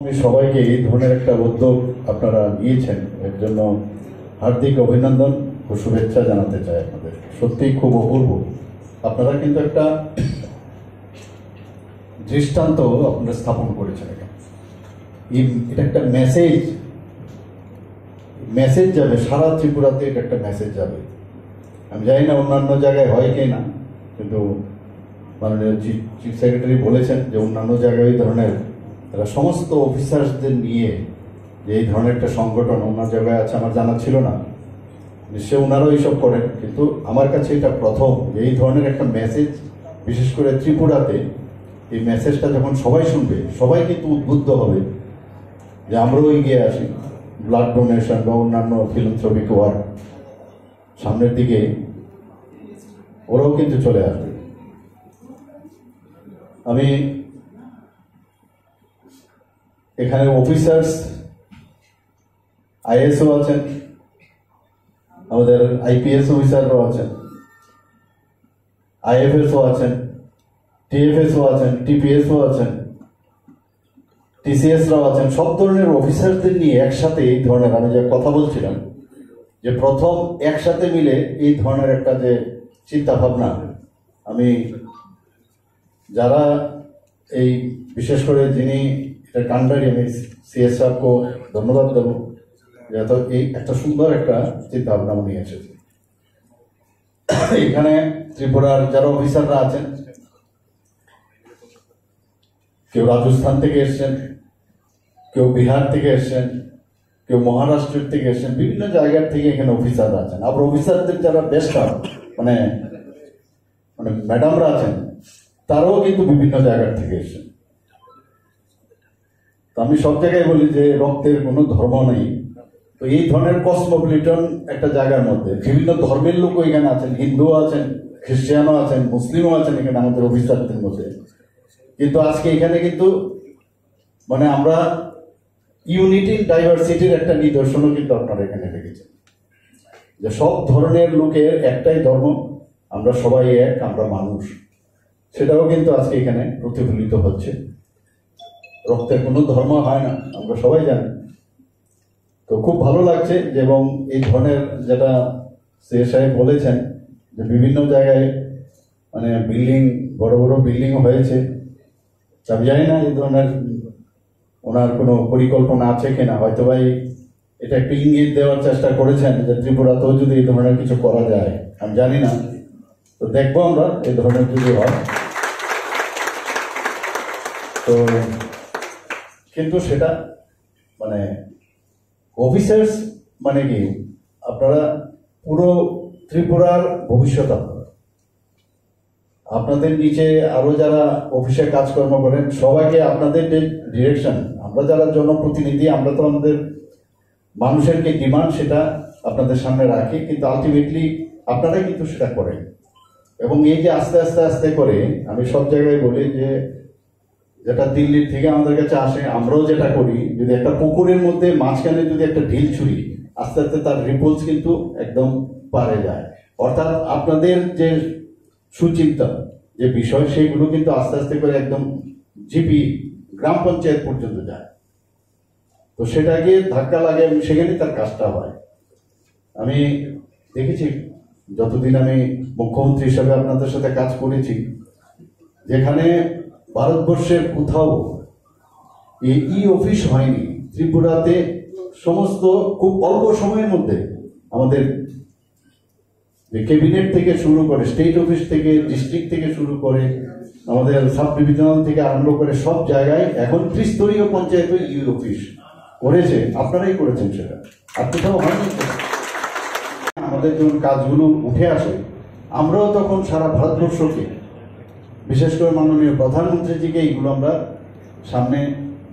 আমি সবাইকে এই ধরনের একটা উদ্যোগ আপনারা নিয়েছেন এর জন্য হার্দিক অভিনন্দন ও শুভেচ্ছা জানাতে চাই। আপনাদের সত্যিই খুব অপূর্ব। আপনারা কিন্তু একটা দৃষ্টান্ত আপনারা স্থাপন করেছেন। এটা একটা মেসেজ যাবে সারা ত্রিপুরাতে, এটা একটা মেসেজ যাবে। আমি জানি না অন্যান্য জায়গায় হয় কি না, কিন্তু মাননীয় চিফ সেক্রেটারি বলেছেন যে অন্যান্য জায়গায় এই ধরনের তারা সমস্ত অফিসার্সদের নিয়ে যে এই ধরনের একটা সংগঠন অন্য জায়গায় আছে আমার জানা ছিল না। নিশ্চয়ই ওনারাও এইসব করেন, কিন্তু আমার কাছে এটা প্রথম যে এই ধরনের একটা মেসেজ, বিশেষ করে ত্রিপুরাতে এই মেসেজটা যখন সবাই শুনবে সবাই কিন্তু উদ্বুদ্ধ হবে যে আমরাও এগিয়ে আসি। ব্লাড ডোনেশন বা অন্যান্য ফিলান্থ্রপিক ওয়ার্ক সামনের দিকে ওরাও কিন্তু চলে আসবে। আমি এখানে অফিসার্স আইএসও আছেন, আমাদের আইপিএস অফিসাররাও আছেন, আইএফএসও আছেন, টিএফএসও আছেন, টিপিএসও আছেন, টিসিএসরাও আছেন। সব ধরনের অফিসারদের নিয়ে একসাথে এই ধরনের, আমি যে কথা বলছিলাম যে প্রথম একসাথে মিলে এই ধরনের একটা যে চিন্তা ভাবনা, আমি যারা এই বিশেষ করে যিনি এটা কান্ডারি, আমি সিএস সাহেবকে ধন্যবাদ দেবো যে এই একটা সুন্দর একটা চিন্তা ভাবনা উনি এসেছে। এখানে ত্রিপুরার যারা অফিসাররা আছেন, কেউ রাজস্থান থেকে এসছেন, কেউ বিহার থেকে এসছেন, কেউ মহারাষ্ট্রের থেকে এসছেন, বিভিন্ন জায়গার থেকে এখানে অফিসাররা আছেন। আবার অফিসারদের যারা বেস্টার মানে মানে ম্যাডামরা আছেন, তারাও কিন্তু বিভিন্ন জায়গার থেকে এসছেন। তো আমি সব জায়গায় বলি যে রক্তের কোনো ধর্ম নেই। তো এই ধরনের কসমোপলিটন একটা জায়গার মধ্যে বিভিন্ন ধর্মের লোকও এখানে আছেন, হিন্দুও আছেন, খ্রিস্টানও আছেন, মুসলিমও আছেন এখানে আমাদের অফিসারদের মধ্যে। কিন্তু আজকে এখানে কিন্তু মানে আমরা ইউনিটি ডাইভার্সিটির একটা নিদর্শনও কিন্তু আপনারা এখানে রেখেছেন, যে সব ধরনের লোকের একটাই ধর্ম, আমরা সবাই এক, আমরা মানুষ। সেটাও কিন্তু আজকে এখানে প্রতিফলিত হচ্ছে। রক্তের কোনো ধর্ম হয় না, আমরা সবাই জানি। তো খুব ভালো লাগছে যে, এবং এই ধরনের যেটা সে সাহেব বলেছেন যে বিভিন্ন জায়গায় মানে বিল্ডিং, বড় বড় বিল্ডিং হয়েছে। আমি জানি না এই ধরনের ওনার কোনো পরিকল্পনা আছে কিনা, হয়তো ভাই এটা একটু ইঙ্গিত দেওয়ার চেষ্টা করেছেন যে ত্রিপুরাতেও যদি এই ধরনের কিছু করা যায়, আমি জানি না। তো দেখবো আমরা এই ধরনের যদি হয়। তো কিন্তু সেটা মানে অফিসার্স মানে কি, আপনারা পুরো ত্রিপুরার ভবিষ্যৎ। আপনাদের নিচে আরো যারা অফিসে কাজকর্ম করেন সবাইকে আপনাদের যে ডিরেকশন, আমরা যারা জনপ্রতিনিধি, আমরা তো আমাদের মানুষের যে ডিমান্ড সেটা আপনাদের সামনে রাখি, কিন্তু আলটিমেটলি আপনারাই কিন্তু সেটা করেন। এবং এই যে আস্তে আস্তে আস্তে করে, আমি সব জায়গায় বলি যে যেটা দিল্লির থেকে আমাদের কাছে আসে, আমরাও যেটা করি, যদি একটা পুকুরের মধ্যে মাঝখানে যদি একটা ঢিল ছুড়ি, আস্তে আস্তে তার রিপোর্টস কিন্তু একদম পারে যায়। অর্থাৎ আপনাদের যে সুচিন্তা যে বিষয়, সেইগুলো কিন্তু আস্তে আস্তে করে একদম জিপি গ্রাম পঞ্চায়েত পর্যন্ত যায়। তো সেটাকে ধাক্কা লাগে এবং সেখানেই তার কাজটা হয়। আমি দেখেছি যতদিন আমি মুখ্যমন্ত্রী হিসাবে আপনাদের সাথে কাজ করেছি, যেখানে ভারতবর্ষের কোথাও এই অফিস হয়নি, ত্রিপুরাতে সমস্ত খুব অল্প সময়ের মধ্যে আমাদের ক্যাবিনেট থেকে শুরু করে, স্টেট অফিস থেকে, ডিস্ট্রিক্ট থেকে শুরু করে, আমাদের সাব ডিভিশনাল থেকে আরম্ভ করে সব জায়গায় এখন ত্রিস্তরীয় পঞ্চায়েত ই অফিস করেছে। আপনারাই করেছেন সেটা, আর কোথাও হয়নি। আমাদের যখন কাজগুলো উঠে আসে, আমরাও তখন সারা ভারতবর্ষকে, বিশেষ করে মাননীয় প্রধানমন্ত্রীজিকে এইগুলো আমরা সামনে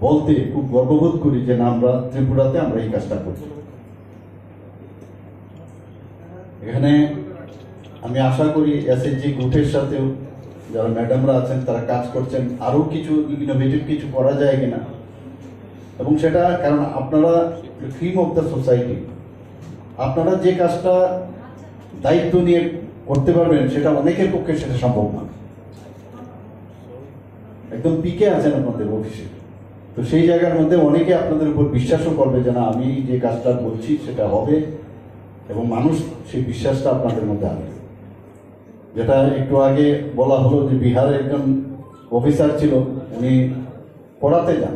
বলতে খুব গর্ববোধ করি যে না, আমরা ত্রিপুরাতে আমরা এই কাজটা করছি। এখানে আমি আশা করি এসএইচজি গ্রুপের সাথেও যারা ম্যাডামরা আছেন তারা কাজ করছেন, আরো কিছু ইনোভেটিভ কিছু করা যায় কিনা। এবং সেটা কারণ আপনারা ক্রিম অফ দ্য সোসাইটি, আপনারা যে কাজটা দায়িত্ব নিয়ে করতে পারবেন সেটা অনেকের পক্ষে সেটা সম্ভব না। একদম পিকে আছেন আপনাদের অফিসে, তো সেই জায়গার মধ্যে অনেকে আপনাদের উপর বিশ্বাসও করবে যে না আমি যে কাজটা করছি সেটা হবে, এবং মানুষ সেই বিশ্বাসটা আপনাদের মধ্যে আনবে। যেটা একটু আগে বলা হলো যে বিহারে একজন অফিসার ছিল, উনি পড়াতে যান,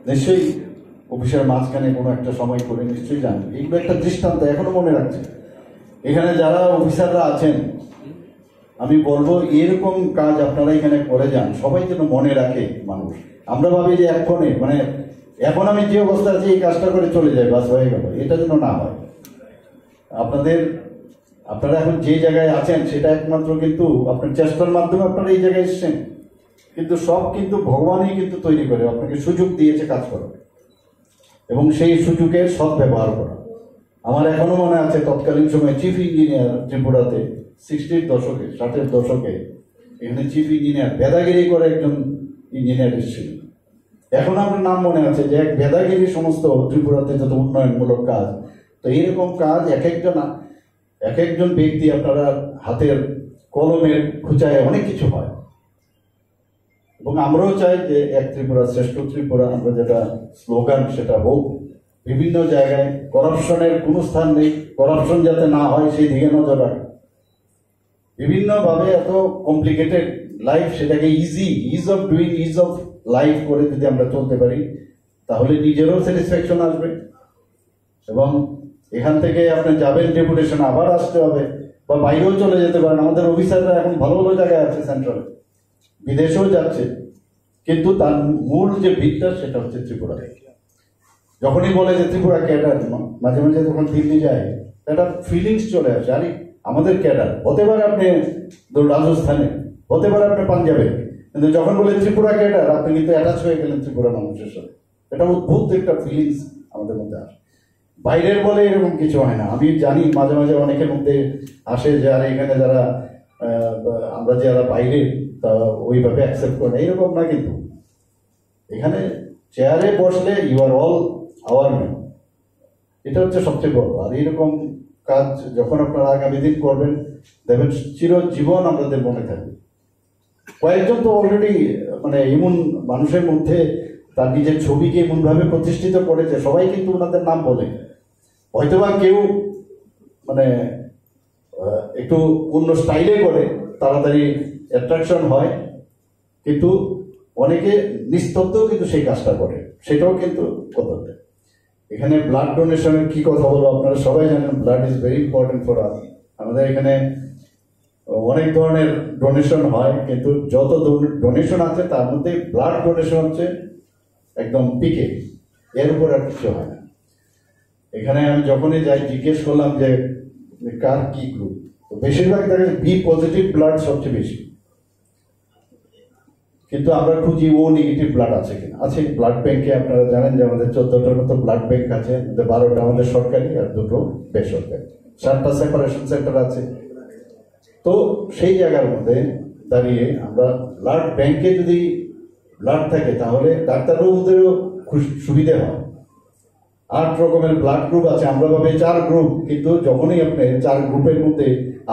নিশ্চয়ই অফিসের মাঝখানে কোনো একটা সময় করে নিশ্চয়ই যান। এইগুলো একটা দৃষ্টান্ত এখনো মনে রাখছে। এখানে যারা অফিসাররা আছেন আমি বলবো এরকম কাজ আপনারা এখানে করে যান, সবাই যেন মনে রাখে মানুষ। আমরা ভাবি যে এক্ষণে মানে এখন আমি যে অবস্থা আছি এই কাজটা করে চলে যাই, বাস হয়ে গেল, এটা যেন না হয়। আপনারা এখন যে জায়গায় আছেন সেটা একমাত্র কিন্তু আপনার চেষ্টার মাধ্যমে আপনারা এই জায়গায় এসছেন, কিন্তু সব কিন্তু ভগবানই কিন্তু তৈরি করে, আপনাকে সুযোগ দিয়েছে কাজ করার, এবং সেই সুযোগের সৎ ব্যবহার করা। আমার এখনো মনে আছে তৎকালীন সময় চিফ ইঞ্জিনিয়ার ত্রিপুরাতে 60-র দশকে 60-এর দশকে এখানে চিফ ইঞ্জিনিয়ার বেদাগিরি করে একজন ইঞ্জিনিয়ার এসেছিল। এখন আপনার নাম মনে আছে যে এক বেদাগিরি সমস্ত ত্রিপুরাতে যত উন্নয়নমূলক কাজ। তো এইরকম কাজ এক একজন ব্যক্তি আপনারা হাতের কলমের খুঁচায় অনেক কিছু হয়, এবং আমরাও চাই যে এক ত্রিপুরা শ্রেষ্ঠ ত্রিপুরা, আমরা যেটা স্লোগান সেটা হোক। বিভিন্ন জায়গায় করাপশনের কোনো স্থান নেই, করাপশন যাতে না হয় সেই দিকে নজর রাখে। বিভিন্নভাবে এত কমপ্লিকেটেড লাইফ সেটাকে is of doing, is of life করে যদি আমরা চলতে পারি তাহলে নিজেরও স্যাটিসফ্যাকশন আসবে, এবং এখান থেকে আপনি যাবেন ডেপুটেশন আবার আসতে হবে, বা বাইরেও চলে যেতে পারেন। আমাদের অফিসাররা এখন ভালো ভালো জায়গায় আছে, সেন্ট্রালে, বিদেশেও যাচ্ছে, কিন্তু তার মূল যে ভিতটা সেটা হচ্ছে ত্রিপুরা। যখনই বলে যে ত্রিপুরা ক্যাডার, মাঝে মাঝে যখন দিল্লি যায় একটা ফিলিংস চলে আসে, আরে আমাদের ক্যাডার হতে পারে আপনি রাজস্থানে, হতে পারে আপনি পাঞ্জাবে, কিন্তু যখন বলে ত্রিপুরা ক্যাডার আপনি কিন্তু অ্যাটাচ হয়ে গেলেন ত্রিপুরা মানুষের সাথে। এটা অদ্ভুত একটা ফিলিংস আমাদের মধ্যে আসে। বাইরের বলে এরকম কিছু হয় না। আমি জানি মাঝে মাঝে অনেকের মধ্যে আসে যে আরে এখানে যারা আমরা যারা বাইরে তা ওইভাবে অ্যাকসেপ্ট করে না, এরকম না। কিন্তু এখানে চেয়ারে বসলে you are all our man, এটা হচ্ছে সবচেয়ে বড়। আর এইরকম কাজ যখন আপনারা আগামী দিন করবেন দেখবেন চিরজীবন আমাদের মনে থাকবে। কয়েকজন তো অলরেডি মানে এমন মানুষের মধ্যে তার নিজের ছবিকে এমনভাবে প্রতিষ্ঠিত করেছে, সবাই কিন্তু ওনাদের নাম বলে। হয়তোবা কেউ মানে একটু অন্য স্টাইলে করে, তাড়াতাড়ি অ্যাট্রাকশন হয়, কিন্তু অনেকে নিস্তব্ধও কিন্তু সেই কাজটা করে, সেটাও কিন্তু কথা। এখানে ব্লাড ডোনেশনের কি কথা বলবো, আপনারা সবাই জানেন blood is very important for us. আমাদের এখানে অনেক ধরনের ডোনেশন হয়, কিন্তু যত ডোনেশন আছে তার মধ্যে ব্লাড ডোনেশন হচ্ছে একদম পিকে, এর উপর আর কিছু হয় না। এখানে আমি যখনই যাই জিজ্ঞেস করলাম যে কার কি গ্রুপ, তো বেশিরভাগ দেখা যায় বি পজিটিভ ব্লাড সবচেয়ে বেশি, কিন্তু আমরা খুঁজি ও নেগেটিভ ব্লাড আছে কিনা। আছে ব্লাড ব্যাংকে, আপনারা জানেন যে আমাদের 14টার মতো ব্লাড ব্যাংক আছে, 12টা আমাদের সরকারি আর 2টো বেসরকারি, 7টা সেপারেশন সেন্টার আছে। তো সেই জায়গার মধ্যে দাঁড়িয়ে আমরা ব্লাড ব্যাংকে যদি ব্লাড থাকে তাহলে ডাক্তারবাবুদেরও সুবিধা হয়। 8 রকমের ব্লাড গ্রুপ আছে, আমরা ভাবে 4 গ্রুপ, কিন্তু যখনই আপনি 4 গ্রুপের মধ্যে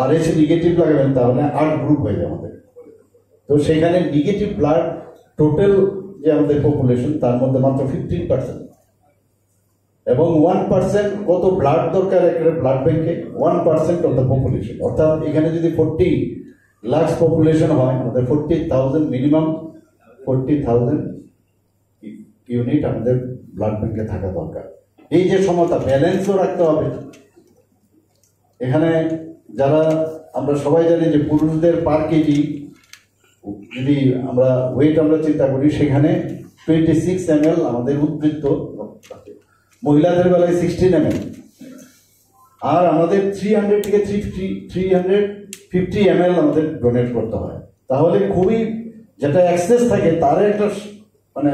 RH নেগেটিভ লাগাবেন তাহলে 8 গ্রুপ হয়ে যায় আমাদের। তো সেখানে নেগেটিভ ব্লাড টোটাল যে আমাদের পপুলেশন তার মধ্যে মাত্র 15%, এবং 1% কত ব্লাড দরকার একটা ব্লাড ব্যাংকে, 1% অফ দ্য পপুলেশন। অর্থাৎ এখানে যদি 40 লাখ পপুলেশন হয়, আমাদের 40,000 মিনিমাম 40,000 ইউনিট আমাদের ব্লাড ব্যাংকে থাকা দরকার। এই যে সমতা, ব্যালেন্সও রাখতে হবে। এখানে যারা আমরা সবাই জানি যে পুরুষদের পার কেজি যদি আমরা ওয়েট আমরা চিন্তা করি, সেখানে 26 ml আমাদের উদ্বৃত্ত, মহিলাদের বেলায় 16 ml, আর আমাদের 300 থেকে 350 ml আমাদের ডোনেট করতে হয়। তাহলে খুবই যেটা অ্যাক্সেস থাকে তার একটা মানে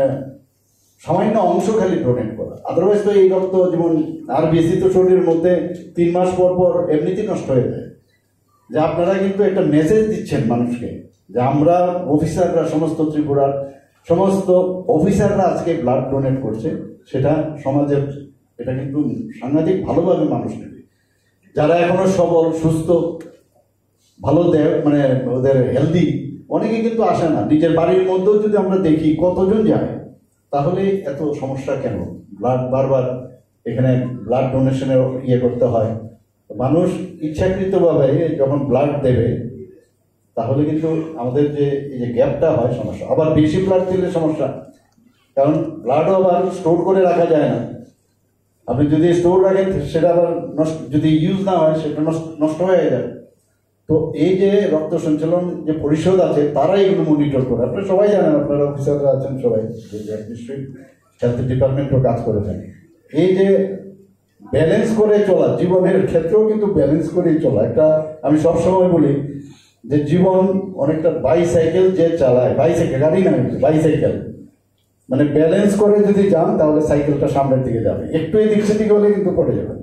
সামান্য অংশ খালি ডোনেট করা। আদারওয়াইজ তো এই রক্ত যেমন আর বেশি তো শরীরের মধ্যে 3 মাস পর পর এমনিতেই নষ্ট হয়ে যায়। যে আপনারা কিন্তু একটা মেসেজ দিচ্ছেন মানুষকে যে আমরা অফিসাররা, সমস্ত ত্রিপুরার সমস্ত অফিসাররা আজকে ব্লাড ডোনেট করছে, সেটা সমাজের এটা কিন্তু সাংঘাতিক ভালোভাবে মানুষ নেবে। যারা এখনো সবল সুস্থ ভালো দেয় মানে ওদের হেলদি, অনেকে কিন্তু আসে না। নিজের বাড়ির মধ্যেও যদি আমরা দেখি কতজন যায়, তাহলে এত সমস্যা কেন? ব্লাড বারবার এখানে ব্লাড ডোনেশনের ইয়ে করতে হয়, মানুষ ইচ্ছাকৃতভাবে যখন ব্লাড দেবে তাহলে কিন্তু আমাদের যে এই যে গ্যাপটা হয় সমস্যা। আবার বেশি ব্লাড দিলে সমস্যা, কারণ ব্লাডও আবার স্টোর করে রাখা যায় না। আপনি যদি স্টোর রাখেন সেটা আবার নষ্ট, যদি ইউজ না হয় সেটা নষ্ট হয়ে যায়। তো এই যে রক্ত সঞ্চালন যে পরিষদ আছে তারাই এগুলো মনিটর করে, আপনারা সবাই জানেন, আপনারা অফিসাররা আছেন সবাই, নিশ্চয়ই হেলথ ডিপার্টমেন্টও কাজ করেছেন। এই যে ব্যালেন্স করে চলা, জীবনের ক্ষেত্রেও কিন্তু ব্যালেন্স করেই চলা। একটা আমি সবসময় বলি যে জীবন অনেকটা বাইসাইকেল যে চালায়, বাইসাইকেল গাড়ি না, বাইসাইকেল, মানে ব্যালেন্স করে যদি যান তাহলে সাইকেলটা সামনের দিকে যাবে, একটু এদিক সেদিকে হলে কিন্তু পড়ে যাবে।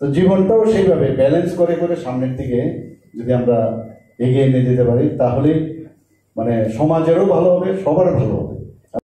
তো জীবনটাও সেইভাবে ব্যালেন্স করে করে সামনের দিকে যদি আমরা এগিয়ে নিয়ে যেতে পারি তাহলে মানে সমাজেরও ভালো হবে, সবার ভালো হবে।